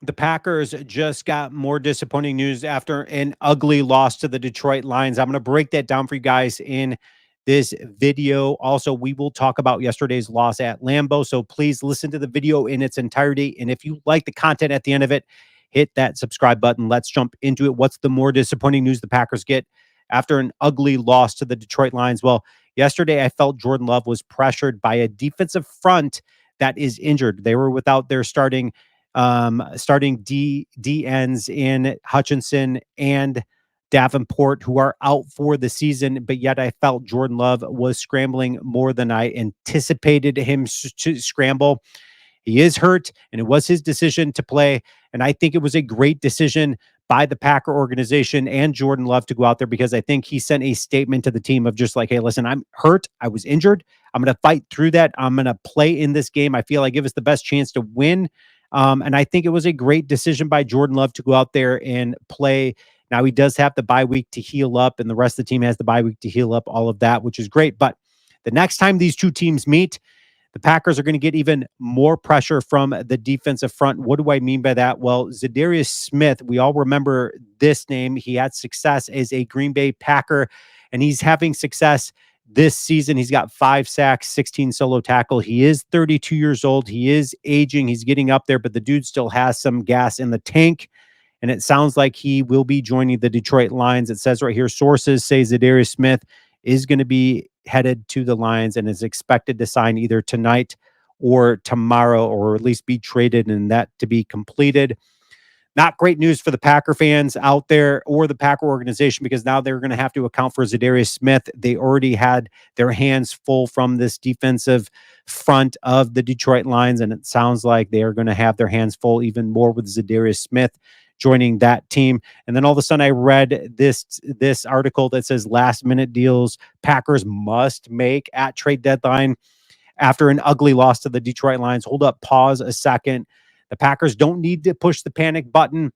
The Packers just got more disappointing news after an ugly loss to the Detroit Lions. I'm going to break that down for you guys in this video. Also, we will talk about yesterday's loss at Lambeau. So please listen to the video in its entirety. And if you like the content at the end of it, hit that subscribe button. Let's jump into it. What's the more disappointing news the Packers get after an ugly loss to the Detroit Lions? Well, yesterday I felt Jordan Love was pressured by a defensive front that is injured. They were without their starting D ends in Hutchinson and Davenport, who are out for the season. But yet I felt Jordan Love was scrambling more than I anticipated him to scramble. He is hurt, and it was his decision to play. And I think it was a great decision by the Packer organization and Jordan Love to go out there, because I think he sent a statement to the team of just like, hey, listen, I'm hurt. I was injured. I'm going to fight through that. I'm going to play in this game. I feel I give us the best chance to win. And I think it was a great decision by Jordan Love to go out there and play. Now he does have the bye week to heal up, and the rest of the team has the bye week to heal up, all of that, which is great. But the next time these two teams meet, the Packers are going to get even more pressure from the defensive front. What do I mean by that? Well, Zadarius Smith, we all remember this name. He had success as a Green Bay Packer, and he's having success this season. He's got 5 sacks, 16 solo tackle. He is 32 years old. He is aging. He's getting up there, but the dude still has some gas in the tank. And it sounds like he will be joining the Detroit Lions. It says right here, sources say Zadarius Smith is going to be headed to the Lions and is expected to sign either tonight or tomorrow, or at least be traded and that to be completed. Not great news for the Packer fans out there or the Packer organization, because now they're going to have to account for Zadarius Smith. They already had their hands full from this defensive front of the Detroit Lions, and it sounds like they are going to have their hands full even more with Zadarius Smith joining that team. And then all of a sudden I read this article that says last minute deals Packers must make at trade deadline after an ugly loss to the Detroit Lions. Hold up, pause a second. The Packers don't need to push the panic button.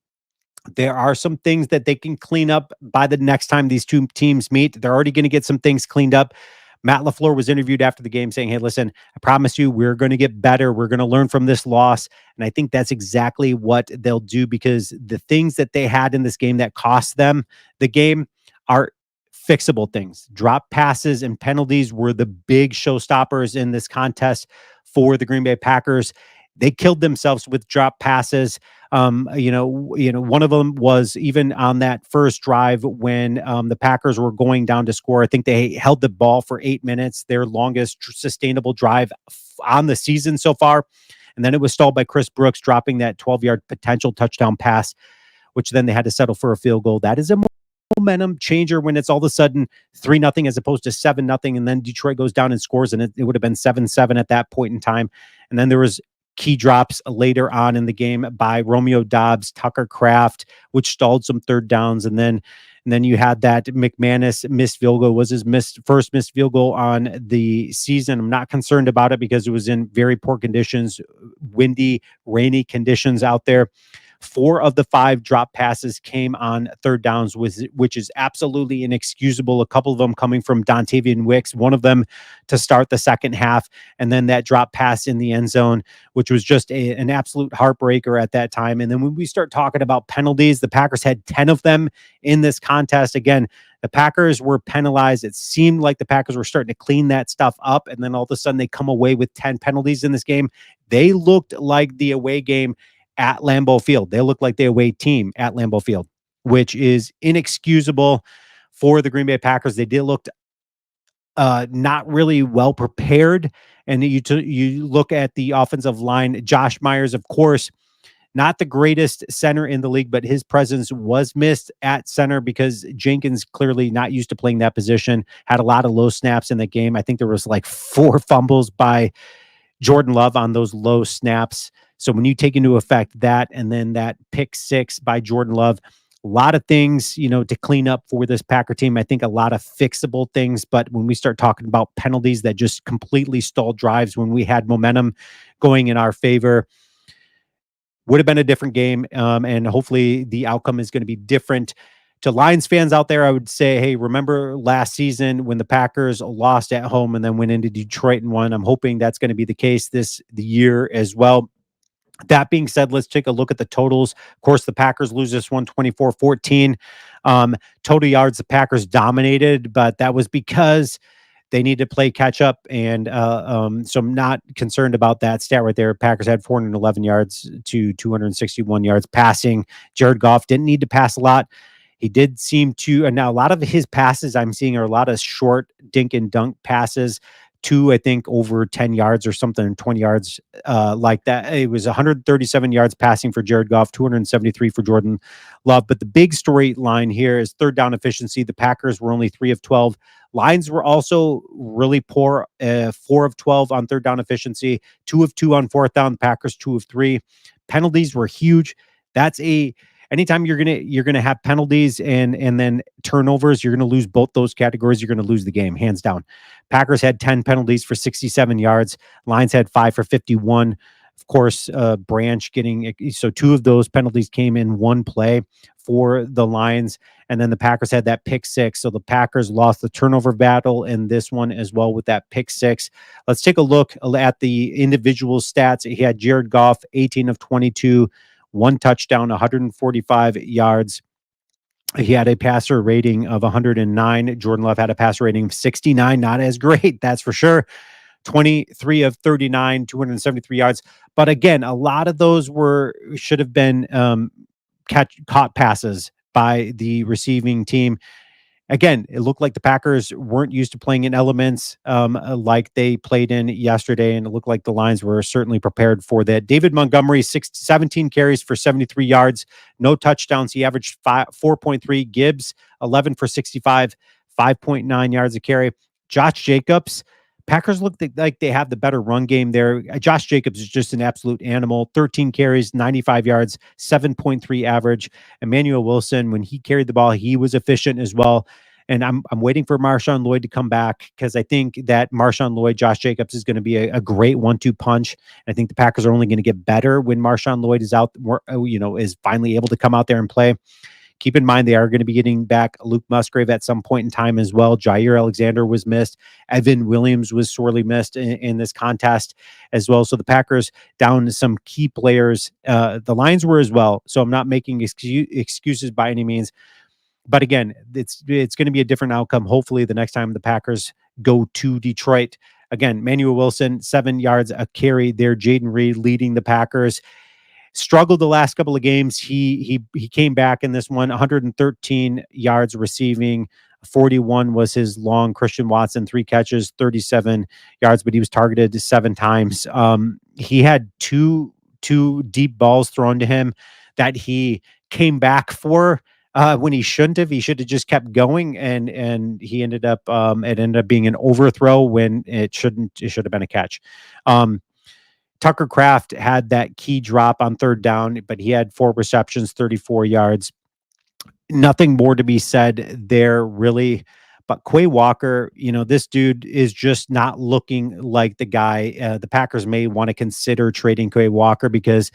There are some things that they can clean up by the next time these two teams meet. They're already going to get some things cleaned up. Matt LaFleur was interviewed after the game saying, hey, listen, I promise you, we're going to get better. We're going to learn from this loss. And I think that's exactly what they'll do, because the things that they had in this game that cost them the game are fixable things. Drop passes and penalties were the big showstoppers in this contest for the Green Bay Packers. They killed themselves with drop passes. One of them was even on that first drive when the Packers were going down to score. I think they held the ball for 8 minutes, their longest sustainable drive on the season so far. And then it was stalled by Chris Brooks dropping that 12-yard potential touchdown pass, which then they had to settle for a field goal. That is a momentum changer when it's all of a sudden 3-0 as opposed to 7-0, and then Detroit goes down and scores, and it would have been 7-7 at that point in time. And then there was key drops later on in the game by Romeo Doubs, Tucker Kraft, which stalled some third downs. And then you had that McManus missed field goal, was his first missed field goal on the season. I'm not concerned about it because it was in very poor conditions, windy, rainy conditions out there. 4 of the 5 drop passes came on third downs, which is absolutely inexcusable. A couple of them coming from Dontavian Wicks, one of them to start the second half, and then that drop pass in the end zone, which was just an absolute heartbreaker at that time. And then when we start talking about penalties, the Packers had 10 of them in this contest. Again, the Packers were penalized. It seemed like the Packers were starting to clean that stuff up, and then all of a sudden they come away with 10 penalties in this game. They looked like the away game at Lambeau Field. They look like the away team at Lambeau Field, which is inexcusable for the Green Bay Packers. They did look not really well prepared. And you look at the offensive line, Josh Myers, of course, not the greatest center in the league, but his presence was missed at center because Jenkins clearly not used to playing that position, had a lot of low snaps in the game. I think there was like 4 fumbles by Jordan Love on those low snaps. So when you take into effect that, and then that pick 6 by Jordan Love, a lot of things, to clean up for this Packer team. I think a lot of fixable things, but when we start talking about penalties that just completely stalled drives when we had momentum going in our favor, would have been a different game. And hopefully the outcome is going to be different. To Lions fans out there, I would say, hey, remember last season when the Packers lost at home and then went into Detroit and won? I'm hoping that's going to be the case the year as well. That being said, let's take a look at the totals. Of course, the Packers lose this one 24-14. Total yards, the Packers dominated, but that was because they need to play catch up, and so I'm not concerned about that stat right there. Packers had 411 yards to 261 yards passing. Jared Goff didn't need to pass a lot. He did seem to, and now a lot of his passes I'm seeing are a lot of short dink and dunk passes. Two, I think, over 10 yards or something, 20 yards like that. It was 137 yards passing for Jared Goff, 273 for Jordan Love. But the big storyline here is third down efficiency. The Packers were only 3 of 12. Lions were also really poor, 4 of 12 on third down efficiency, 2 of 2 on fourth down. Packers 2 of 3. Penalties were huge. That's a anytime you're gonna have penalties and then turnovers, you're gonna lose both those categories. You're gonna lose the game, hands down. Packers had 10 penalties for 67 yards. Lions had 5 for 51. Of course, Branch getting so two of those penalties came in one play for the Lions, and then the Packers had that pick six. So the Packers lost the turnover battle in this one as well with that pick six. Let's take a look at the individual stats. He had Jared Goff, 18 of 22, one touchdown, 145 yards. He had a passer rating of 109. Jordan Love had a passer rating of 69. Not as great, that's for sure. 23 of 39, 273 yards. But again, a lot of those should have been caught passes by the receiving team. Again, it looked like the Packers weren't used to playing in elements like they played in yesterday, and it looked like the Lions were certainly prepared for that. David Montgomery, 17 carries for 73 yards, no touchdowns. He averaged 4.3. Gibbs, 11 for 65, 5.9 yards a carry. Josh Jacobs, Packers look like they have the better run game there. Josh Jacobs is just an absolute animal. 13 carries, 95 yards, 7.3 average. Emmanuel Wilson, when he carried the ball, he was efficient as well. And I'm waiting for Marshawn Lloyd to come back because I think that Marshawn Lloyd, Josh Jacobs is going to be a great 1-2 punch. I think the Packers are only going to get better when Marshawn Lloyd is out, is finally able to come out there and play. Keep in mind, they are going to be getting back Luke Musgrave at some point in time as well. Jair Alexander was missed. Evan Williams was sorely missed in this contest as well. So the Packers down some key players. The Lions were as well. So I'm not making excuses by any means. But again, it's going to be a different outcome. Hopefully, the next time the Packers go to Detroit. Again, Manuel Wilson, 7 yards a carry there. Jaden Reed leading the Packers. Struggled the last couple of games. He came back in this one, 113 yards receiving, 41 was his long. Christian Watson, 3 catches, 37 yards, but he was targeted 7 times. He had two deep balls thrown to him that he came back for when he shouldn't have. He should have just kept going, and he ended up it ended up being an overthrow when it shouldn't. It should have been a catch. Tucker Kraft had that key drop on third down, but he had 4 receptions, 34 yards. Nothing more to be said there, really. But Quay Walker, this dude is just not looking like the guy. The Packers may want to consider trading Quay Walker because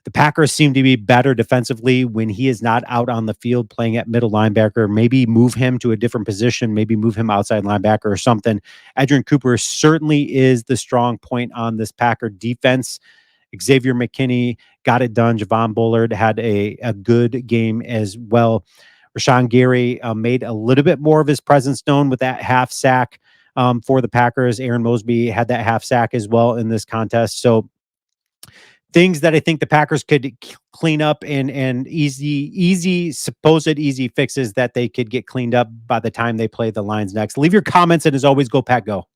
the Packers seem to be better defensively when he is not out on the field playing at middle linebacker. Maybe move him to a different position, maybe move him outside linebacker or something. Adrian Cooper certainly is the strong point on this Packer defense. Xavier McKinney got it done. Javon Bullard had a good game as well. Rashawn Gary made a little bit more of his presence known with that half sack for the Packers. Aaron Mosby had that half sack as well in this contest. So things that I think the Packers could clean up and supposed easy fixes that they could get cleaned up by the time they play the Lions next. Leave your comments, and as always, go Pack Go.